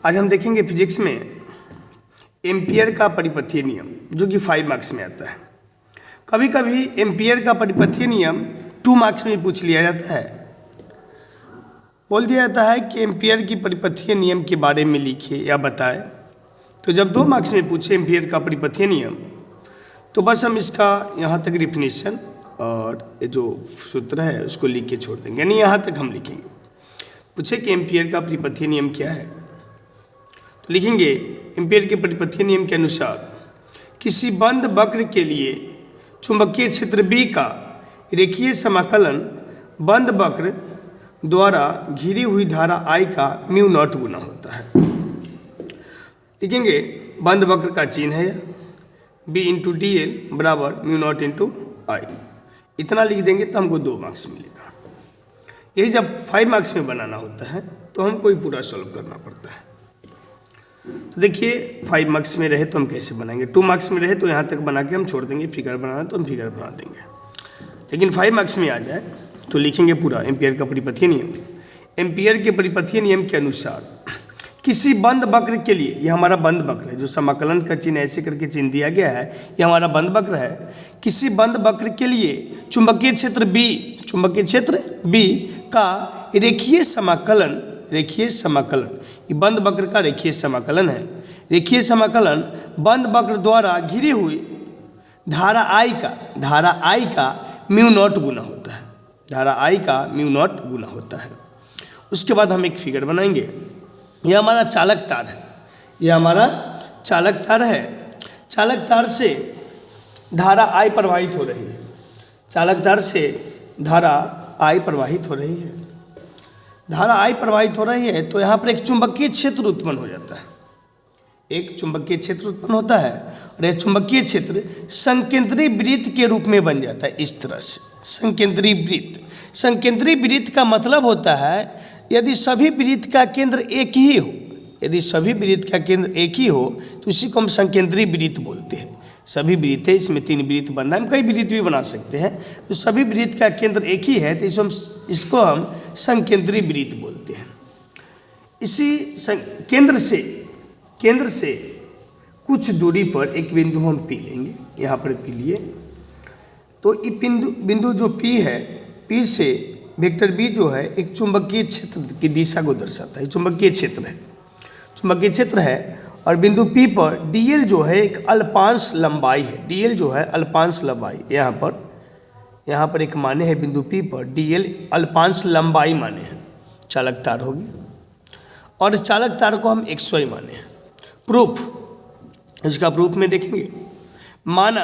आज हम देखेंगे फिजिक्स में एम्पियर का परिपथीय नियम, जो कि 5 मार्क्स में आता है। कभी कभी एम्पियर का परिपथीय नियम 2 मार्क्स में पूछ लिया जाता है। बोल दिया जाता है कि एम्पियर की परिपथीय नियम के बारे में लिखिए या बताएं। तो जब 2 मार्क्स में पूछे एम्पियर का परिपथीय नियम, तो बस हम इसका यहाँ तक डिफिनीशन और जो सूत्र है उसको लिख के छोड़ देंगे, यानी यहाँ तक हम लिखेंगे। पूछे कि एम्पियर का परिपथीय नियम क्या है, तो लिखेंगे एम्पियर के परिपथीय नियम के अनुसार किसी बंद वक्र के लिए चुंबकीय क्षेत्र B का रेखीय समाकलन बंद वक्र द्वारा घिरी हुई धारा I का म्यू नॉट गुना होता है। लिखेंगे बंद वक्र का चिन्ह है B इंटू डी एल बराबर म्यू नॉट इंटू I। इतना लिख देंगे तो हमको 2 मार्क्स मिलेगा। यही जब 5 मार्क्स में बनाना होता है तो हमको ही पूरा सॉल्व करना पड़ता है। तो देखिए 5 मार्क्स में रहे तो हम कैसे बनाएंगे, 2 मार्क्स में रहे तो यहाँ तक बना के हम छोड़ देंगे, फिगर बनाना तो हम फिगर बना देंगे। लेकिन 5 मार्क्स में आ जाए तो लिखेंगे पूरा एम्पियर का परिपथीय नियम। एम्पियर के परिपथीय नियम के अनुसार किसी बंद वक्र के लिए, यह हमारा बंद वक्र है, जो समाकलन का चिन्ह ऐसे करके चिन्ह दिया गया है, यह हमारा बंद वक्र है। किसी बंद वक्र के लिए चुंबकीय क्षेत्र B का रेखीय समाकलन, ये बंद वक्र का रेखीय समाकलन है। रेखीय समाकलन बंद वक्र द्वारा घिरी हुई धारा I का म्यू नॉट गुना होता है। धारा I का म्यू नॉट गुना होता है। उसके बाद हम एक फिगर बनाएंगे। यह हमारा चालक तार है। चालक तार से धारा I प्रवाहित हो रही है। धारा I प्रवाहित हो रही है तो यहाँ पर एक चुंबकीय क्षेत्र उत्पन्न हो जाता है। एक चुंबकीय क्षेत्र उत्पन्न होता है और यह चुंबकीय क्षेत्र संकेंद्रीय वृत्त के रूप में बन जाता है। इस तरह से संकेंद्रीय वृत्त का मतलब होता है यदि सभी वृत्त का केंद्र एक ही हो, तो इसी को हम संकेंद्रीय वृत्त बोलते हैं। सभी वृत्त है, इसमें 3 वृत्त बन रहा है, हम कई वृत्त भी बना सकते हैं। तो सभी वृत्त का केंद्र एक ही है तो इसको हम संकेंद्रीय वृत्त बोलते हैं। इसी केंद्र से कुछ दूरी पर एक बिंदु हम P लेंगे, यहाँ पर P लिए। तो ये बिंदु जो P है, P से वेक्टर B जो है एक चुंबकीय क्षेत्र की दिशा को दर्शाता है। चुंबकीय क्षेत्र है और बिंदु P पर dl जो है एक अल्पांश लंबाई है। यहाँ पर एक माने है बिंदु P पर dl अल्पांश लंबाई माने हैं, चालक तार होगी। और चालक तार को हम xy माने हैं। इसका प्रूफ में देखेंगे। माना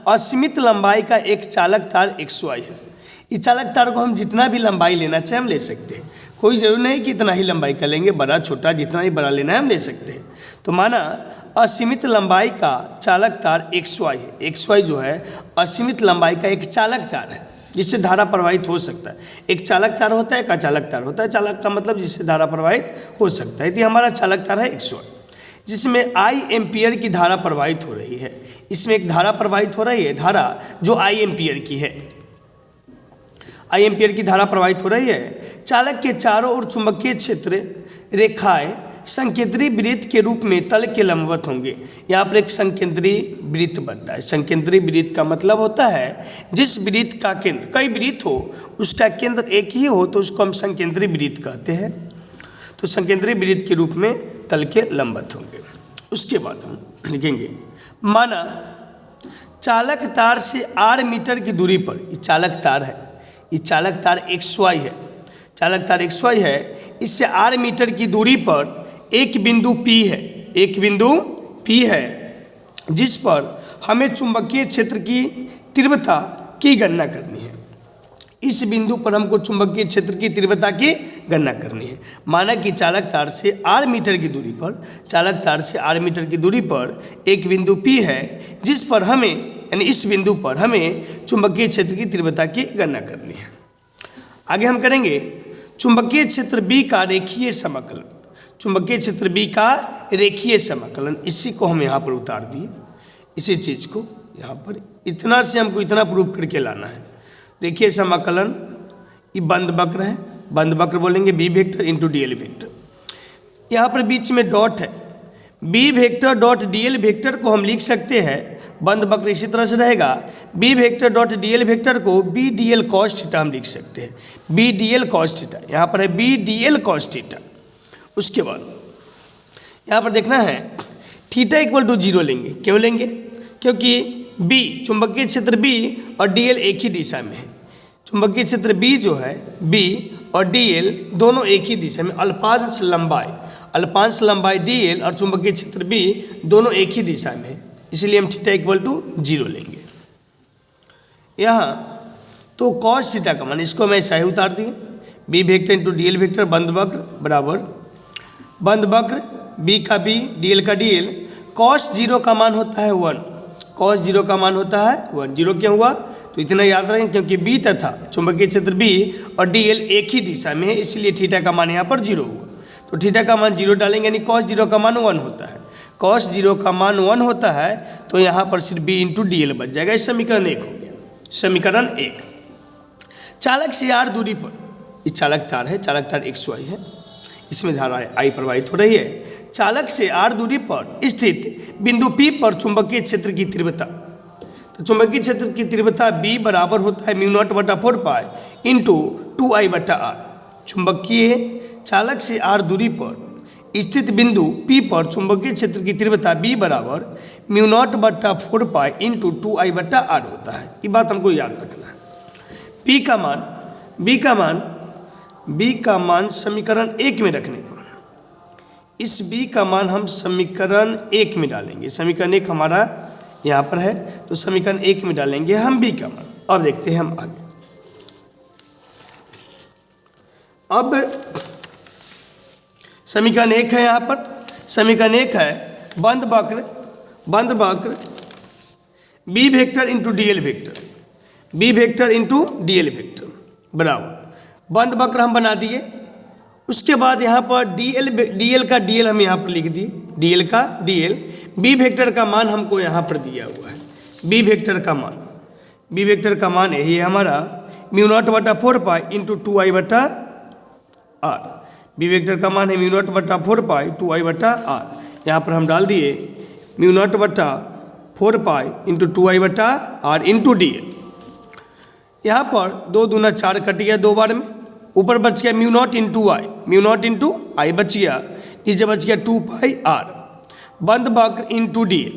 असीमित लंबाई का एक चालक तार xy है। इस चालक तार को हम जितना भी लंबाई लेना चाहे हम ले सकते हैं। कोई जरूरी नहीं कि इतना ही लंबाई का लेंगे, बड़ा छोटा जितना ही बड़ा लेना है हम ले सकते हैं। तो माना असीमित लंबाई का चालक तार xy है। xy जो है असीमित लंबाई का एक चालक तार है जिससे धारा प्रवाहित हो सकता है। एक चालक तार होता है, एक अचालक तार होता है। चालक का मतलब जिससे धारा प्रवाहित हो सकता है। तो हमारा चालक तार है xy, जिसमें I एम्पियर की धारा प्रवाहित हो रही है। इसमें एक धारा प्रवाहित हो रही है, धारा जो I एम्पियर की है। I एम्पियर की धारा प्रवाहित हो रही है। चालक के चारों ओर चुंबकीय क्षेत्र रेखाएं संकेंद्रीय वृत्त के रूप में तल के लंबवत होंगे। यहाँ पर एक संकेंद्रीय वृत्त बन रहा है। संकेंद्रीय वृत्त का मतलब होता है जिस वृत्त का केंद्र, कई वृत्त हो उसका केंद्र एक ही हो तो उसको हम संकेंद्रीय वृत्त कहते हैं। तो संकेंद्रीय वृत्त के रूप में तल के लंबवत होंगे। उसके बाद हम लिखेंगे, माना चालक तार से r मीटर की दूरी पर, ये चालक तार xy है। चालक तार xy है, इससे r मीटर की दूरी पर एक बिंदु P है जिस पर हमें चुंबकीय क्षेत्र की तीव्रता की गणना करनी है। इस बिंदु पर हमको चुंबकीय क्षेत्र की तीव्रता की गणना करनी है। माना कि चालक तार से r मीटर की दूरी पर एक बिंदु P है जिस पर हमें, यानी इस बिंदु पर हमें चुंबकीय क्षेत्र की तीव्रता की गणना करनी है। आगे हम करेंगे चुंबकीय क्षेत्र B का रेखीय समाकलन। इसी को हम यहाँ पर उतार दिए, इसी चीज़ को यहाँ पर इतना से हमको इतना प्रूफ करके लाना है। रेखीय समाकलन ये बंद वक्र है, बंद वक्र बोलेंगे B vector into dl vector. यहाँ पर बीच में डॉट है, b vector dot D L vector को हम लिख सकते हैं, बंद वक्र इसी तरह से रहेगा, B vector dot D L vector को B D L cos theta हम लिख सकते हैं, B D L cos theta, यहाँ पर है B D L cos theta. उसके बाद यहाँ पर देखना है थीटा इक्वल टू 0 लेंगे, क्यों लेंगे? क्योंकि बी चुंबकीय क्षेत्र बी और डी एल एक ही दिशा में है, चुंबकीय क्षेत्र बी जो है बी और डी एल दोनों एक ही दिशा में, अल्पांश लंबाई डी एल और चुंबकीय क्षेत्र बी दोनों एक ही दिशा में है, इसलिए हम थीटा इक्वल टू 0 लेंगे। यहाँ तो कॉस थीटा का मान, इसको मैं ऐसा ही उतार दिए, b vector into d L vector बंद वक्र बराबर बंद वक्र बी का बी डी एल का डी एल, कॉस 0 का मान होता है 1, कॉस 0 का मान होता है 1। 0 क्यों हुआ? तो इतना याद रखें क्योंकि बी तथा चुंबकीय क्षेत्र बी और डी एल एक ही दिशा में है, इसलिए थीटा का मान यहाँ पर 0 हुआ। तो थीटा का मान 0 डालेंगे, यानी कॉस 0 का मान 1 होता है, कॉस 0 का मान 1 होता है, तो यहाँ पर सिर्फ बी इंटू डी एल बच जाएगा। इस समीकरण 1 हो गया। समीकरण 1, चालक से r दूरी पर, ये चालक तार है, चालक तार XY है, इसमें धारा I प्रवाहित हो रही है। चालक से r दूरी पर स्थित बिंदु P पर चुंबकीय क्षेत्र की तीव्रता, तो चुंबकीय क्षेत्र की तीव्रता B बराबर होता है μ0/4π इंटू 2I/r। चुंबकीय चालक से r दूरी पर स्थित बिंदु P पर चुंबकीय क्षेत्र की तीव्रता B बराबर μ0/4π इंटू 2I/r होता है। ये बात हमको याद रखना है। B का मान समीकरण 1 में रखने पर, इस B का मान हम समीकरण 1 में डालेंगे। समीकरण 1 हमारा यहाँ पर है, तो समीकरण 1 में डालेंगे हम B का मान। अब देखते हैं हम आगे। अब समीकरण 1 है, यहाँ पर समीकरण 1 है बंद वक्र b vector into d L vector, b vector into d L vector बराबर बंद वक्र हम बना दिए। उसके बाद यहाँ पर डी एल का डी एल हम यहाँ पर लिख दिए, डी एल का डी एल, बी वेक्टर का मान हमको यहाँ पर दिया हुआ है, बी वेक्टर का मान यही है हमारा μ0/4π इंटू 2I/r। बी वेक्टर का मान है μ0/4π 2I/r। यहाँ पर हम डाल दिए μ0/4π into 2I/r into d L. यहाँ पर 2 दूना 4 कट गया 2 बार में, ऊपर बच गया μ0 इंटू आई बच गया, नीचे बच गया 2πr बंद वक्र इंटू डी एल।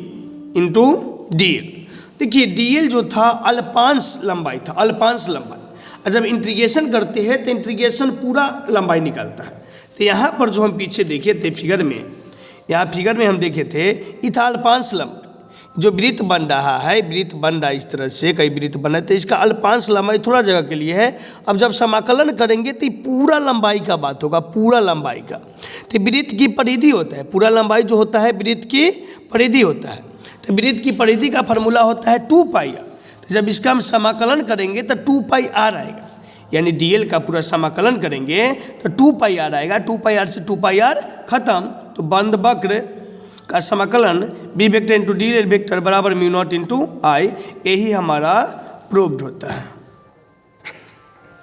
देखिए डी एल जो था अल्पांश लंबाई था, अल्पांश लंबाई, और जब इंटीग्रेशन करते हैं तो इंटीग्रेशन पूरा लंबाई निकलता है। तो यहाँ पर जो हम पीछे देखे थे फिगर में हम देखे थे, ये था अल्पांश लंबाई। जो वृत्त बन रहा है, वृत्त बन रहा है इस तरह से, कई वृत्त बना है, तो इसका अल्पांश लंबाई थोड़ा जगह के लिए है। अब जब समाकलन करेंगे तो पूरा लंबाई का बात होगा, पूरा लंबाई का। तो वृत्त की परिधि होता है, पूरा लंबाई जो होता है वृत्त की परिधि होता है, तो वृत्त की परिधि का फॉर्मूला होता है 2πr। तो जब इसका हम समाकलन करेंगे तो 2πr आएगा, यानी डीएल का पूरा समाकलन करेंगे तो 2πr आएगा, 2πr से 2πr खत्म। तो बंद वक्र का समाकलन b vector into d L vector बराबर μ0 इंटू आई, यही हमारा प्रूव्ड होता है।